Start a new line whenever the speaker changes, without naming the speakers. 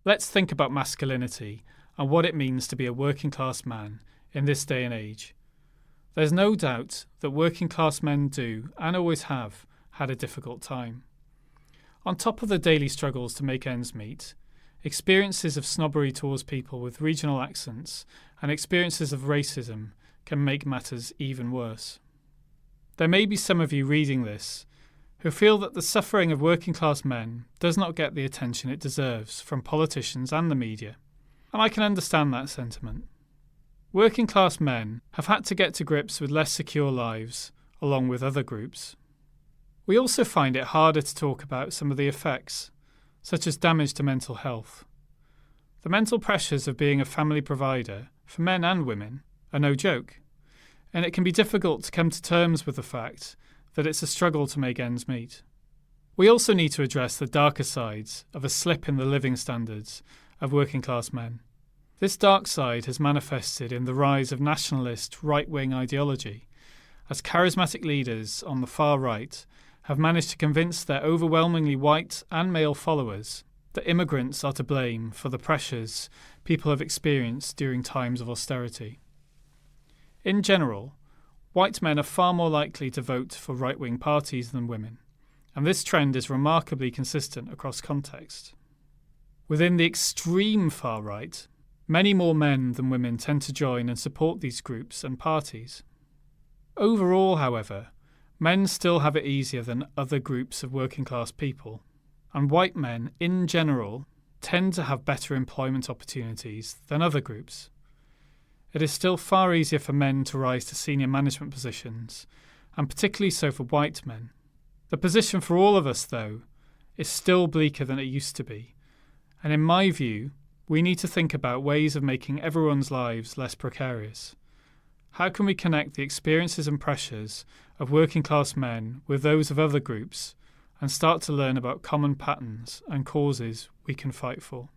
Let's think about masculinity and what it means to be a working class man in this day and age. There's no doubt that working class men do, and always have, had a difficult time. On top of the daily struggles to make ends meet, experiences of snobbery towards people with regional accents and experiences of racism can make matters even worse. There may be some of you reading this who feel that the suffering of working class men does not get the attention it deserves from politicians and the media, and I can understand that sentiment. Working class men have had to get to grips with less secure lives, along with other groups. We also find it harder to talk about some of the effects, such as damage to mental health. The mental pressures of being a family provider, for men and women, are no joke, and it can be difficult to come to terms with the fact that it's a struggle to make ends meet. We also need to address the darker sides of a slip in the living standards of working class men. This dark side has manifested in the rise of nationalist right-wing ideology, as charismatic leaders on the far right have managed to convince their overwhelmingly white and male followers that immigrants are to blame for the pressures people have experienced during times of austerity. In general, white men are far more likely to vote for right-wing parties than women, and this trend is remarkably consistent across contexts. Within the extreme far right, many more men than women tend to join and support these groups and parties. Overall, however, men still have it easier than other groups of working-class people, and white men, in general, tend to have better employment opportunities than other groups. It is still far easier for men to rise to senior management positions, and particularly so for white men. The position for all of us, though, is still bleaker than it used to be, and in my view, we need to think about ways of making everyone's lives less precarious. How can we connect the experiences and pressures of working class men with those of other groups and start to learn about common patterns and causes we can fight for?